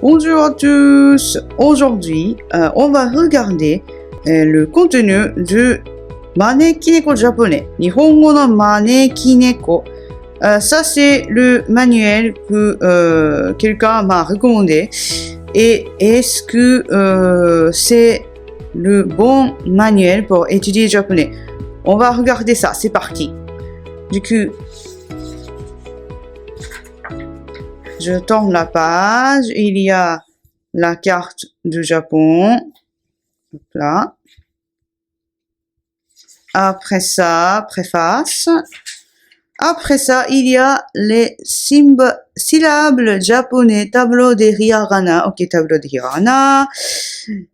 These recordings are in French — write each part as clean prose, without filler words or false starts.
Bonjour à tous. Aujourd'hui, on va regarder le contenu du Manekineko japonais. Nihongo no Manekineko. Ça, c'est le manuel que quelqu'un m'a recommandé. Et est-ce que c'est le bon manuel pour étudier japonais? On va regarder ça. C'est parti. Du coup, je tourne la page. Il y a la carte du Japon. Là. Après ça, préface. Après ça, il y a les syllabes japonais, tableau des hiragana. Ok, tableau des hiragana.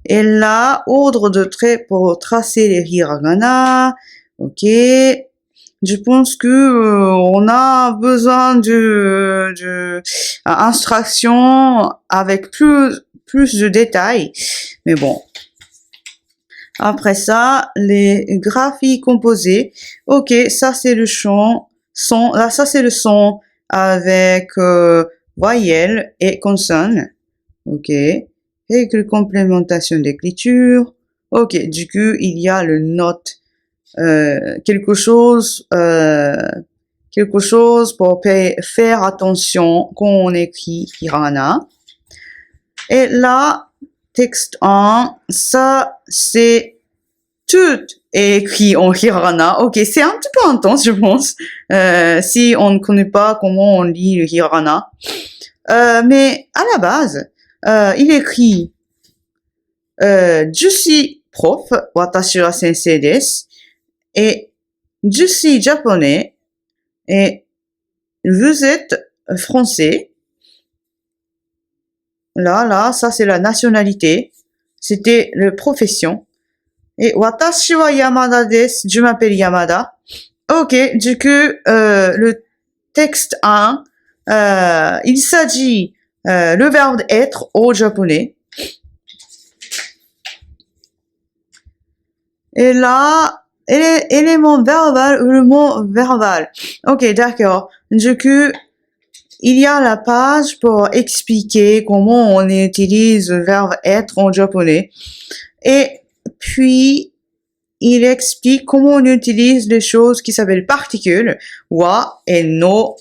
Et là, ordre de traits pour tracer les hiragana. Ok. Je pense que on a besoin de instruction avec plus de détails. Mais bon. Après ça, les graphies composées. Ok, ça c'est le son. Là, ça c'est le son avec voyelles et consonnes. Ok. Règle complémentation d'écriture. Ok, du coup, il y a le note. Quelque chose pour faire attention quand on écrit hiragana. Et là, texte 1, ça c'est tout écrit en hiragana. Ok, c'est un petit peu intense, je pense, si on ne connaît pas comment on lit le hiragana. Mais à la base, il écrit je suis prof, watashi wa sensei desu, et je suis japonais, et vous êtes français. Là, ça c'est la nationalité. C'était la profession. Et watashi wa Yamada desu, je m'appelle Yamada. Ok, du coup, le texte 1, il s'agit le verbe être au japonais. Et là, élément verbal ou le mot verbal. Ok, d'accord. Du coup, il y a la page pour expliquer comment on utilise le verbe être en japonais. Et puis, il explique comment on utilise les choses qui s'appellent particules, wa et no.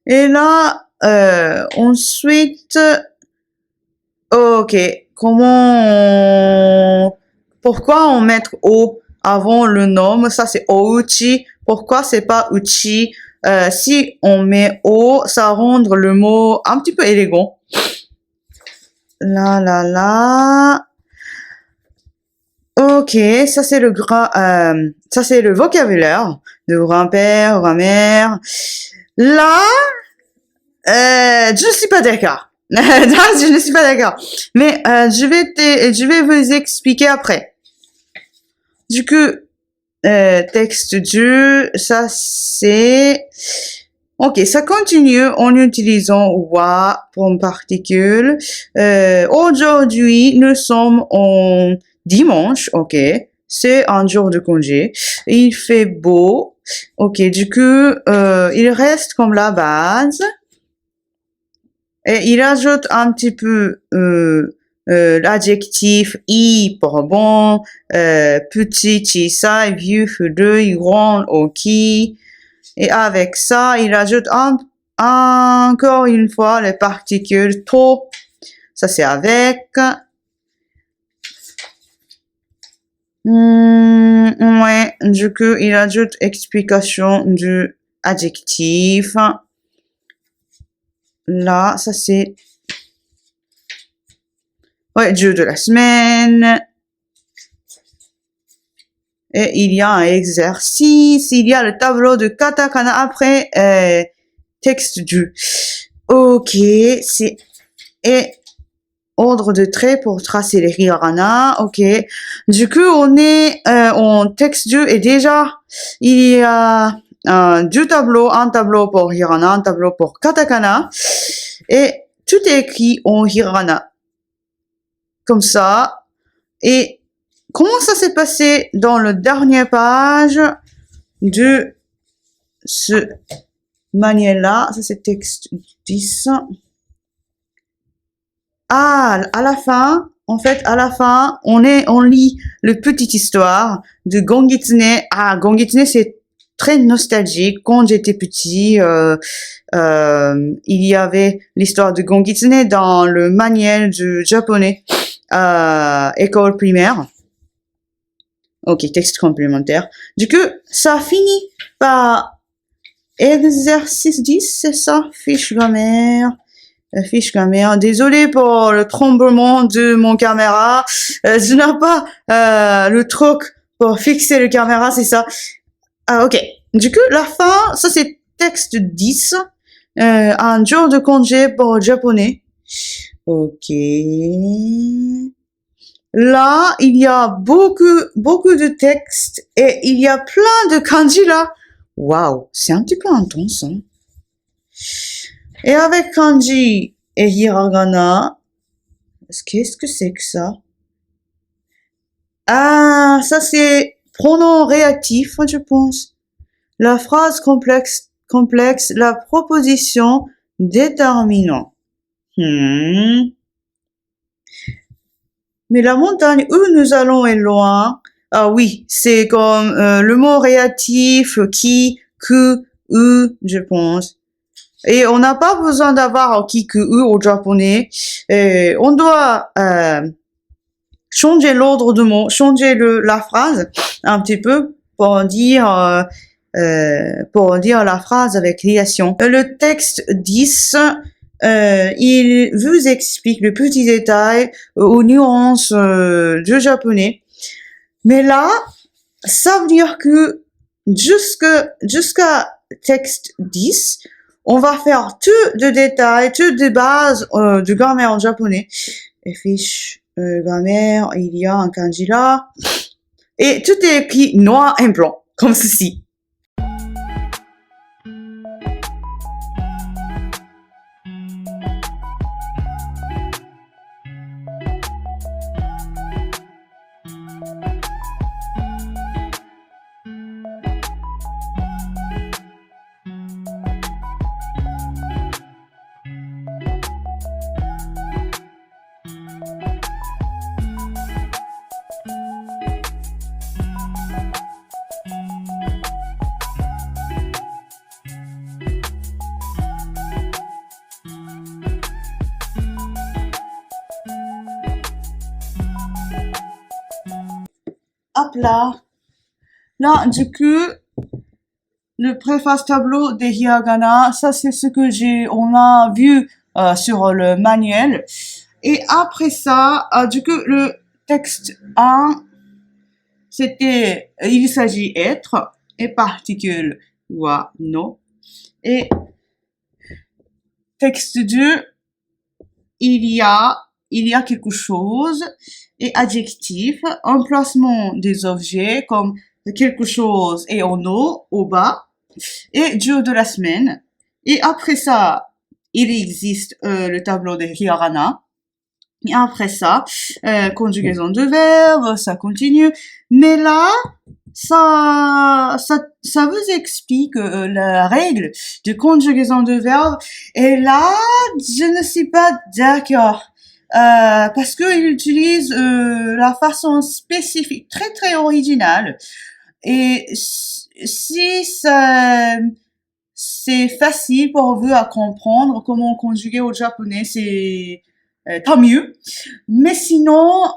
Et là, ensuite, ok, pourquoi on met o avant le nom? Ça c'est ouchi. Pourquoi c'est pas uchi? Si on met o, ça rend le mot un petit peu élégant. Là. Ok, ça c'est le vocabulaire de grand-père, grand-mère. Là, je ne suis pas d'accord. Je ne suis pas d'accord. Mais je vais vous expliquer après. Du coup, texte 2, ça c'est... Ok, ça continue en utilisant wa pour particule. Aujourd'hui, nous sommes en dimanche, ok. C'est un jour de congé. Il fait beau. Ok, du coup, il reste comme la base. Et il ajoute un petit peu l'adjectif i pour bon, petit, chisai, vieux, furui, grand, ok. Et avec ça, il ajoute encore une fois les particules to. Ça c'est avec. Ouais, du coup, il ajoute explication du adjectif. Là, ça c'est... Ouais, jour de la semaine. Et il y a un exercice. Il y a le tableau de katakana après texte du. Ok, c'est... Et ordre de traits pour tracer les hiragana. Ok. Du coup, on est en texte du et déjà, il y a deux tableaux. Un tableau pour hiragana, un tableau pour katakana. Et tout est écrit en hiragana. Comme ça. Et comment ça s'est passé dans la dernière page de ce manuel-là? Ça, c'est texte 10. à la fin, en fait, à la fin, on lit le petite histoire de Gongitsune. Ah, Gongitsune, c'est très nostalgique. Quand j'étais petit, il y avait l'histoire de Gongitsune dans le manuel du japonais, école primaire. Ok, texte complémentaire. Du coup, ça finit par exercice 10, c'est ça? Fiche grammaire. Fiche grammaire. Désolé pour le tremblement de mon caméra. Je n'ai pas le truc pour fixer le caméra, c'est ça. Ah, ok. Du coup, la fin, ça c'est texte 10. Un jour de congé pour le japonais. Ok. Là, il y a beaucoup de textes et il y a plein de kanji là. Waouh, c'est un petit peu intense, hein. Et avec kanji et hiragana, qu'est-ce que c'est que ça? Ah, ça c'est pronom réactif, je pense. La phrase complexe, la proposition déterminant. Mais la montagne où nous allons est loin. Ah oui, c'est comme le mot réactif, qui, que, je pense. Et on n'a pas besoin d'avoir qui, que, au japonais. Et on doit changer l'ordre de mots, changer la phrase un petit peu pour dire la phrase avec liation. Le texte 10, il vous explique le petit détail aux nuances du japonais. Mais là, ça veut dire que jusqu'à texte 10, on va faire tout de détails, tout de base de grammaire en japonais. Et fiche grammaire, il y a un kanji là. Et tout est écrit noir et blanc, comme ceci. Hop là. Là, du coup, le préface tableau des hiragana, ça c'est ce que on a vu sur le manuel. Et après ça, du coup, le texte 1, c'était, il s'agit être, et particule wa no. Et texte 2, il y a quelque chose, et adjectif, emplacement des objets comme quelque chose et en haut, au bas, et jour de la semaine. Et après ça, il existe le tableau des hiragana. Et après ça, conjugaison de verbes, ça continue. Mais là, ça vous explique la règle de conjugaison de verbes. Et là, je ne suis pas d'accord. Parce qu'il utilise la façon spécifique, très très originale. Et si c'est facile pour vous à comprendre comment conjuguer au japonais, c'est tant mieux. Mais sinon,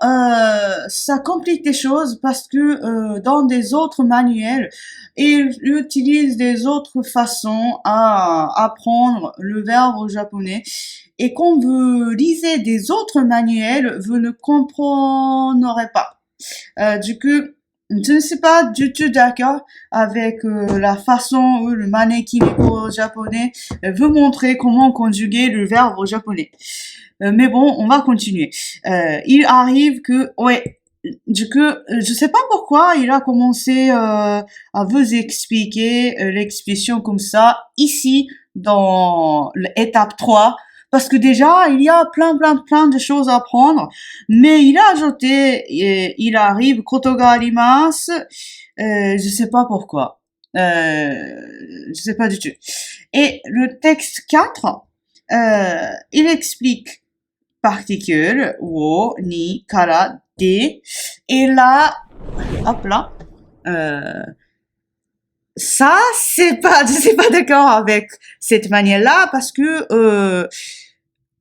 ça complique les choses parce que dans des autres manuels, ils utilisent des autres façons à apprendre le verbe au japonais. Et quand vous lisez des autres manuels, vous ne comprendrez pas. Du coup, je ne suis pas du tout d'accord avec la façon où le maneki au japonais veut montrer comment conjuguer le verbe au japonais. Mais bon, on va continuer. Il arrive que, ouais, du coup, je sais pas pourquoi il a commencé à vous expliquer l'expression comme ça ici dans l'étape 3. Parce que déjà, il y a plein de choses à apprendre. Mais il a ajouté, il arrive, koto ga arimasu. Je sais pas pourquoi. Je sais pas du tout. Et le texte 4, il explique particules wo, ni, kara, de. Et là, hop là, ça, je suis pas d'accord avec cette manière-là parce que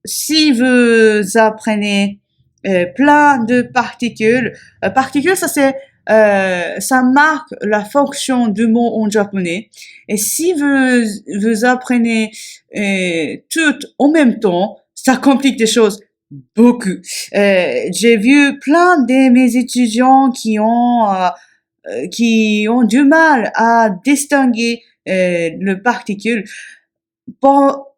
si vous apprenez plein de particules, particules, ça marque la fonction du mot en japonais. Et si vous apprenez toutes en même temps, ça complique les choses beaucoup. J'ai vu plein de mes étudiants qui ont du mal à distinguer le particule. Pour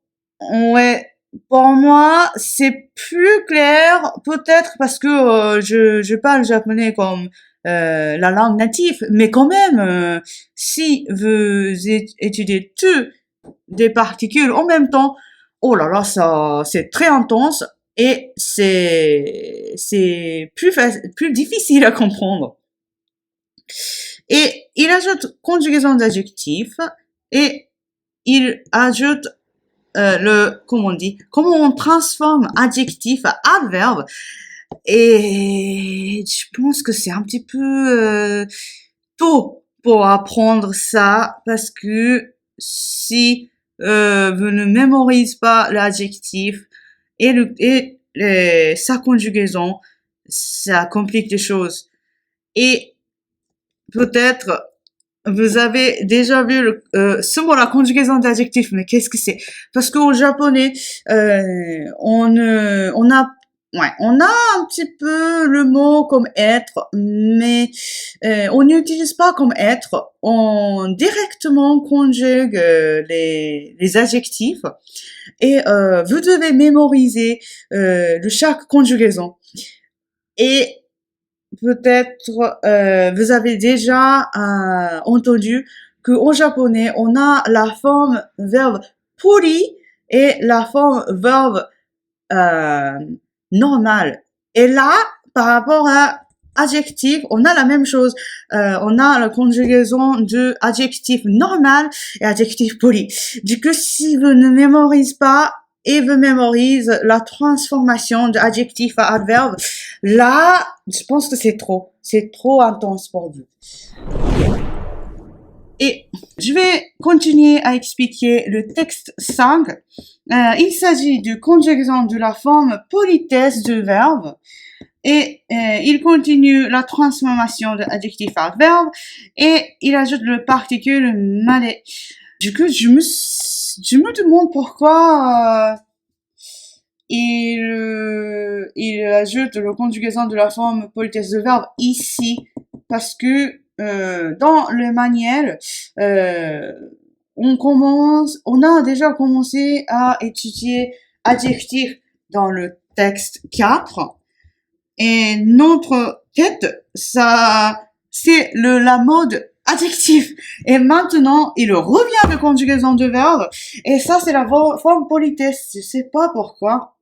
moi, c'est plus clair, peut-être parce que je parle japonais comme la langue native, mais quand même, si vous étudiez toutes des particules en même temps, oh là là, ça c'est très intense et c'est plus difficile à comprendre. Et il ajoute conjugaison d'adjectifs et il ajoute comment on transforme adjectif à adverbe. Et je pense que c'est un petit peu tôt pour apprendre ça parce que si vous ne mémorisez pas l'adjectif et sa conjugaison, ça complique les choses. Et peut-être vous avez déjà vu ce mot, la conjugaison d'adjectif, mais qu'est-ce que c'est? Parce qu'au japonais, on a un petit peu le mot comme être, mais on n'utilise pas comme être. On directement conjugue les adjectifs et vous devez mémoriser de chaque conjugaison. Et peut-être vous avez déjà entendu qu'en japonais, on a la forme verbe puri et la forme verbe normal. Et là, par rapport à adjectif, on a la même chose. On a la conjugaison de adjectif normal et adjectif poli. Du coup, si vous ne mémorisez pas et vous mémorisez la transformation d'adjectif à adverbe, là, je pense que c'est trop intense pour vous. Et je vais continuer à expliquer le texte 5. Il s'agit de conjugaison de la forme politesse du verbe. Et il continue la transformation de adjectif à adverbe. Et il ajoute le particule made. Du coup, je me demande pourquoi il ajoute la conjugaison de la forme politesse de verbe ici, parce que dans le manuel, on a déjà commencé à étudier adjectif dans le texte 4, et notre tête, c'est la mode adjectif. Et maintenant, il revient de conjugaison de verbe. Et ça, c'est la forme politesse. Je sais pas pourquoi.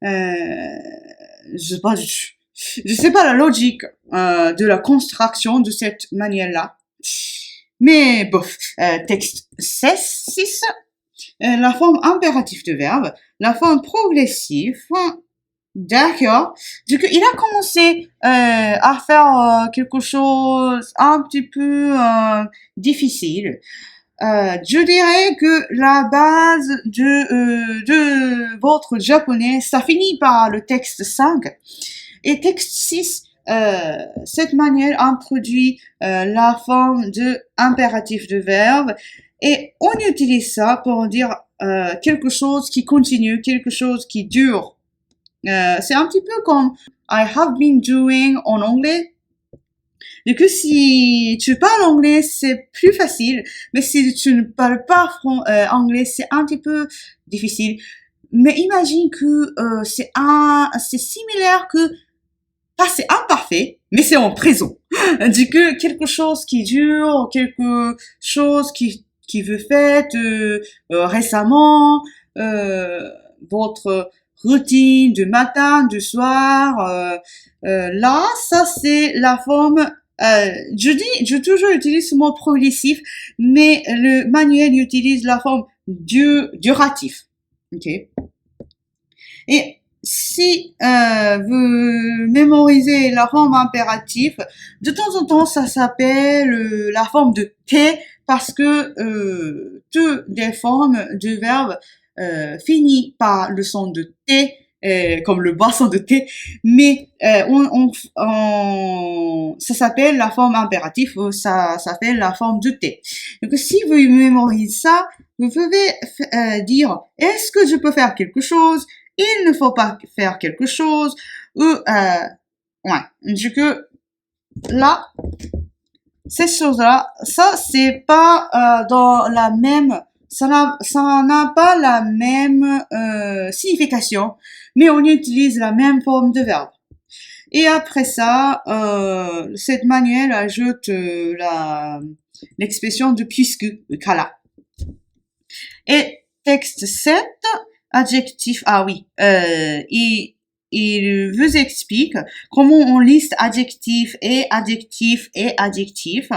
Je sais pas la logique de la construction de cette manière-là. Mais bof, texte 6, la forme impérative de verbe, la forme progressive. D'accord. Du coup, il a commencé à faire quelque chose un petit peu difficile. Je dirais que la base de votre japonais, ça finit par le texte 5. Et texte 6, cette manière introduit la forme de impératif de verbe. Et on utilise ça pour dire quelque chose qui continue, quelque chose qui dure. C'est un petit peu comme I have been doing en anglais. Du coup, si tu parles anglais, c'est plus facile. Mais si tu ne parles pas anglais, c'est un petit peu difficile. Mais imagine que c'est similaire que passé imparfait, mais c'est en présent. Du coup, quelque chose qui dure, quelque chose qui vous faites récemment, votre routine du matin, du soir. Là, ça c'est la forme. Je toujours utilise ce mot progressif, mais le manuel utilise la forme duratif. Ok. Et si vous mémorisez la forme impérative, de temps en temps, ça s'appelle la forme de T parce que toutes les formes du verbe finissent par le son de T, comme le bas son de T, mais ça s'appelle la forme impérative, ça s'appelle la forme de T. Donc si vous mémorisez ça, vous pouvez dire est-ce que je peux faire quelque chose, il ne faut pas faire quelque chose, ou ouais, du coup là ces choses-là, ça c'est pas dans la même, ça n'a pas la même signification, mais on utilise la même forme de verbe. Et après ça, cette manuel ajoute l'expression de puisque, kala. Et texte 7, adjectif, ah oui, il vous explique comment on liste adjectif et adjectif et adjectif.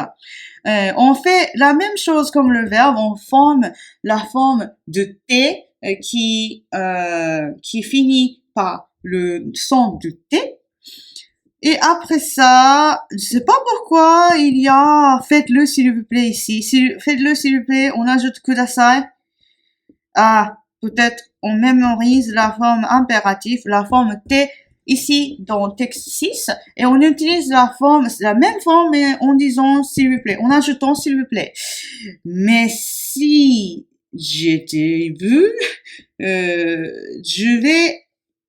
On fait la même chose comme le verbe, on forme la forme de T qui finit par le son de T. Et après ça, je sais pas pourquoi il y a faites-le s'il vous plaît ici. Faites-le s'il vous plaît, on ajoute kudasai. Ah, peut-être on mémorise la forme impérative, la forme T ici dans texte 6 et on utilise la même forme mais en disant s'il vous plaît, en ajoutant s'il vous plaît. Mais si j'étais vu, je vais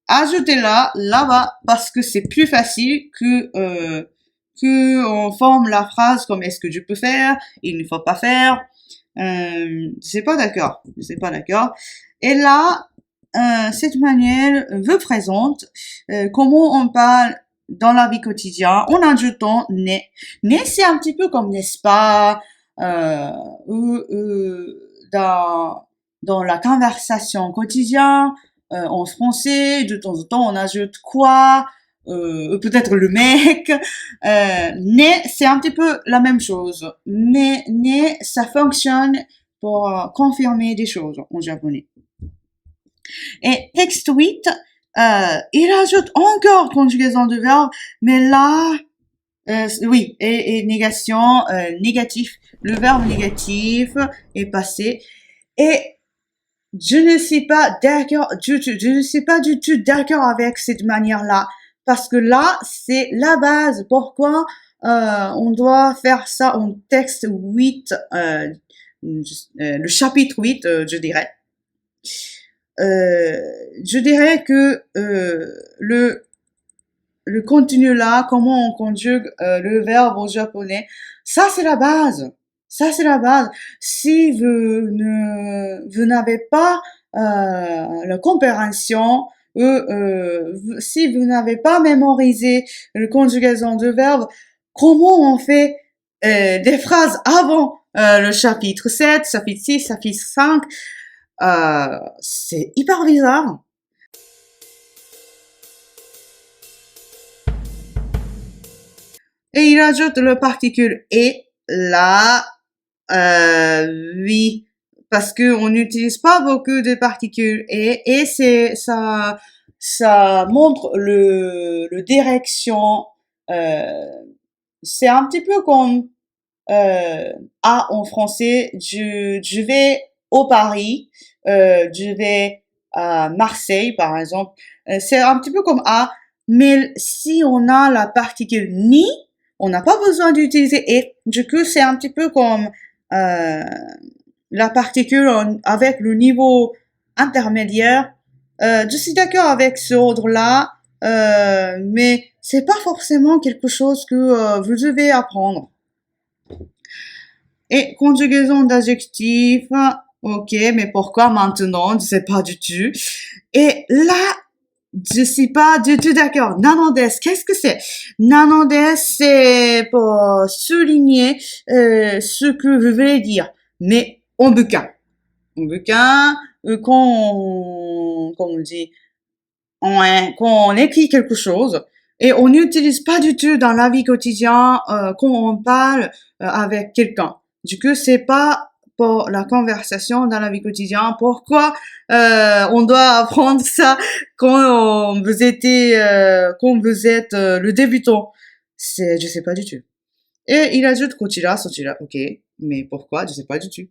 ajouter là-bas parce que c'est plus facile que on forme la phrase comme est-ce que je peux faire, il ne faut pas faire. C'est pas d'accord. Et là, cette manière vous présente comment on parle dans la vie quotidienne en ajoutant ne. Ne, c'est un petit peu comme n'est-ce pas dans la conversation quotidienne en français, de temps en temps on ajoute quoi, peut-être le mec. Ne, c'est un petit peu la même chose. Mais ne, ça fonctionne pour confirmer des choses en japonais. Et texte 8, il ajoute encore conjugaison de verbe, mais là, oui, et négation, négatif. Le verbe négatif est passé. Et je ne suis pas d'accord, je ne suis pas du tout d'accord avec cette manière-là. Parce que là, c'est la base. Pourquoi on doit faire ça en texte 8, le chapitre 8, je dirais. Je dirais que le contenu là, comment on conjugue le verbe au japonais, ça c'est la base. Ça c'est la base. Si vous n'avez pas la compréhension, si vous n'avez pas mémorisé la conjugaison de verbe, comment on fait des phrases avant le chapitre 7, chapitre 6, chapitre 5, c'est hyper bizarre. Et il ajoute le particule et là, oui, parce que on n'utilise pas beaucoup de particules et ça montre le direction. C'est un petit peu comme à en français. Je vais au Paris, je vais à Marseille par exemple. C'est un petit peu comme à, mais si on a la particule ni, on n'a pas besoin d'utiliser et. Du coup, c'est un petit peu comme la particule avec le niveau intermédiaire. Je suis d'accord avec ce ordre-là, mais c'est pas forcément quelque chose que vous devez apprendre. Et conjugaison d'adjectifs, ok, mais pourquoi maintenant? Je sais pas du tout. Et là, je suis pas du tout d'accord. Nanodes, qu'est-ce que c'est? Nanodes, c'est pour souligner ce que vous voulez dire. Mais en bouquin. En bouquin, quand on dit, quand on écrit quelque chose, et on n'utilise pas du tout dans la vie quotidienne quand on parle avec quelqu'un. Du coup, c'est pas pour la conversation dans la vie quotidienne. Pourquoi on doit apprendre ça quand vous êtes le débutant? Je sais pas du tout. Et il ajoute kochira, sochira. Ok, mais pourquoi? Je sais pas du tout.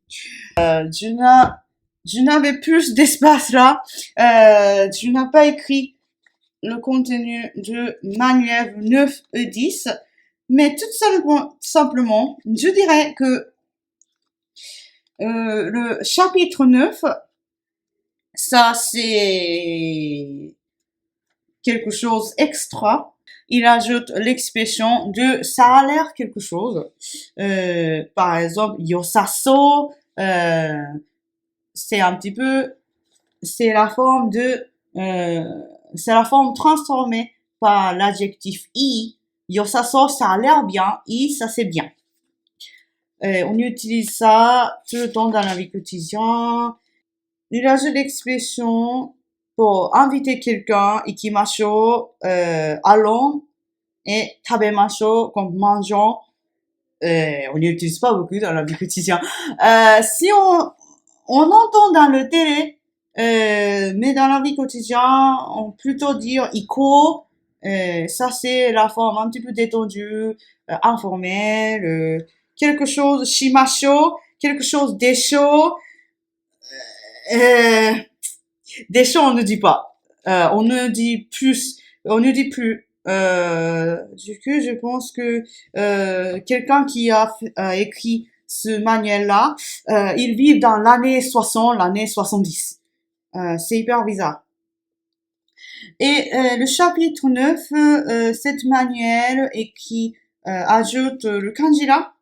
Je n'avais plus d'espace là. Je n'ai pas écrit le contenu de manuel 9 et 10, mais tout simplement, je dirais que le chapitre 9, ça c'est quelque chose extra. Il ajoute l'expression de ça a l'air quelque chose. Par exemple, yosaso, c'est un petit peu, c'est la forme transformée par l'adjectif i. Yosaso, ça a l'air bien. I, ça c'est bien. On utilise ça tout le temps dans la vie quotidienne. Il ajoute l'expression pour inviter quelqu'un, ikimasho, allons, et tabemasho, comme mangeons. On n'utilise pas beaucoup dans la vie quotidienne. Si on entend dans le télé, mais dans la vie quotidienne, on peut plutôt dire iko. Ça c'est la forme un petit peu détendue, informelle, quelque chose shimasho, quelque chose desho. Desho on ne dit pas. On ne dit plus. On ne dit plus. Du coup, je pense que quelqu'un qui a écrit ce manuel-là, il vit dans l'année 60, l'année 70. C'est hyper bizarre. Et le chapitre 9, cette manuel écrit ajoute le kanji là,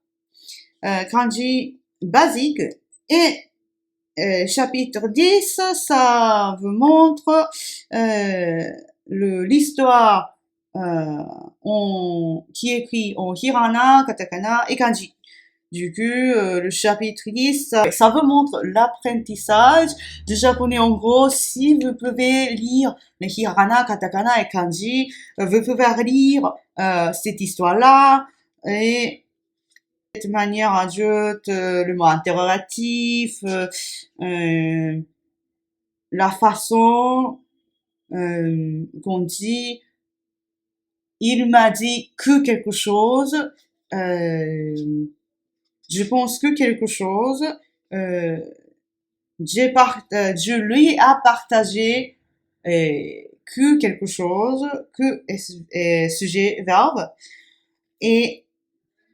kanji basique, et chapitre 10, ça vous montre l'histoire qui est écrit en hiragana, katakana et kanji. Du coup, le chapitre 10, ça vous montre l'apprentissage du japonais. En gros, si vous pouvez lire les hiragana, katakana et kanji, vous pouvez lire cette histoire-là. Et de cette manière ajoute le mot interrogatif, la façon qu'on dit il m'a dit que quelque chose, je pense que quelque chose, je lui ai partagé que quelque chose, que est sujet, verbe, et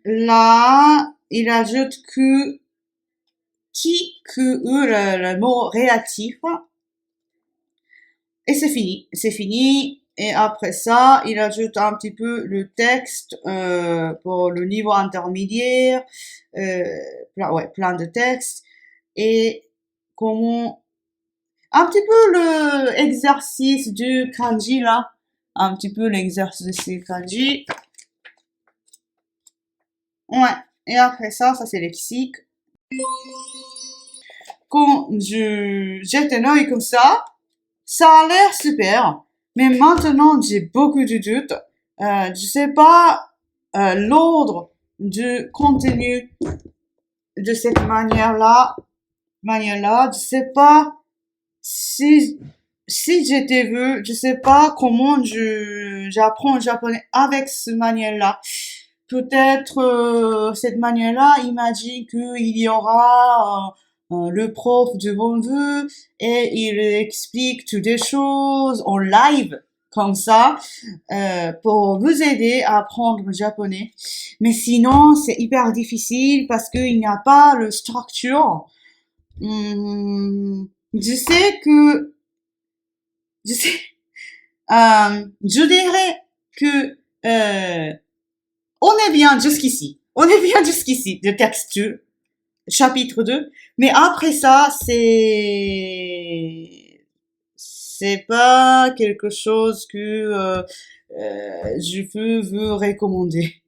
là, il ajoute que, le mot relatif, et c'est fini. Et après ça, il ajoute un petit peu le texte pour le niveau intermédiaire, plein de textes, et comment un petit peu l'exercice du kanji là, un petit peu l'exercice du kanji. Ouais. Et après ça c'est lexique. Quand je jette un œil comme ça a l'air super. Mais maintenant, j'ai beaucoup de doutes. Je sais pas l'ordre du contenu de cette manière-là. Je sais pas si j'étais vu, je sais pas comment j'apprends le japonais avec ce manière-là. Peut-être cette manière-là, imagine qu'il y aura le prof devant vous et il explique toutes les choses en live comme ça pour vous aider à apprendre le japonais. Mais sinon, c'est hyper difficile parce qu'il n'y a pas le structure. Je dirais que on est bien jusqu'ici. Le texte chapitre 2. Mais après ça, c'est pas quelque chose que je peux vous recommander.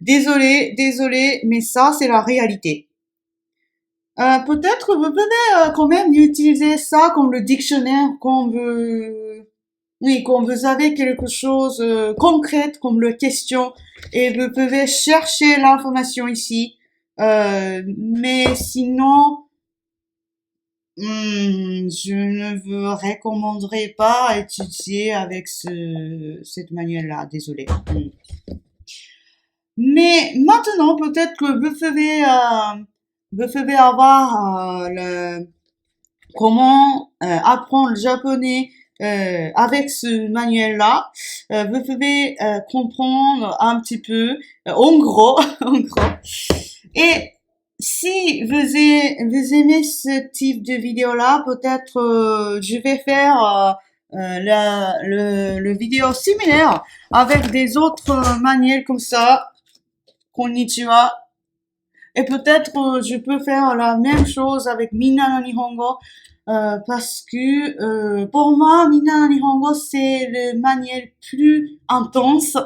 Désolé, mais ça, c'est la réalité. Peut-être vous pouvez quand même utiliser ça comme le dictionnaire quand vous avez quelque chose concrète comme le question et vous pouvez chercher l'information ici Mais sinon, je ne vous recommanderais pas à étudier avec cette manière-là, désolé. Mais maintenant, peut-être que vous pouvez avoir comment apprendre le japonais avec ce manuel-là. Vous pouvez comprendre un petit peu, en gros, en gros. Et si vous aimez ce type de vidéo-là, peut-être je vais faire le vidéo similaire avec des autres manières comme ça. Konnichiwa. Et peut-être je peux faire la même chose avec Minna no Nihongo parce que pour moi, Minna no Nihongo, c'est la manière plus intense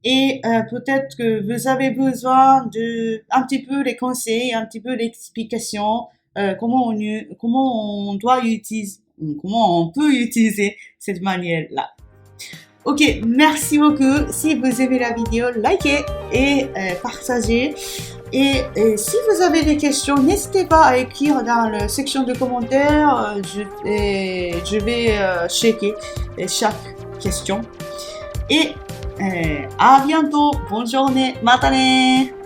et peut-être que vous avez besoin de un petit peu les conseils, un petit peu l'explication, comment on doit utiliser, comment on peut utiliser cette manière-là. Ok, merci beaucoup. Si vous aimez la vidéo, likez et partagez. Et si vous avez des questions, n'hésitez pas à écrire dans la section de commentaires. Je vais checker chaque question. Et à bientôt. Bonne journée. Matane.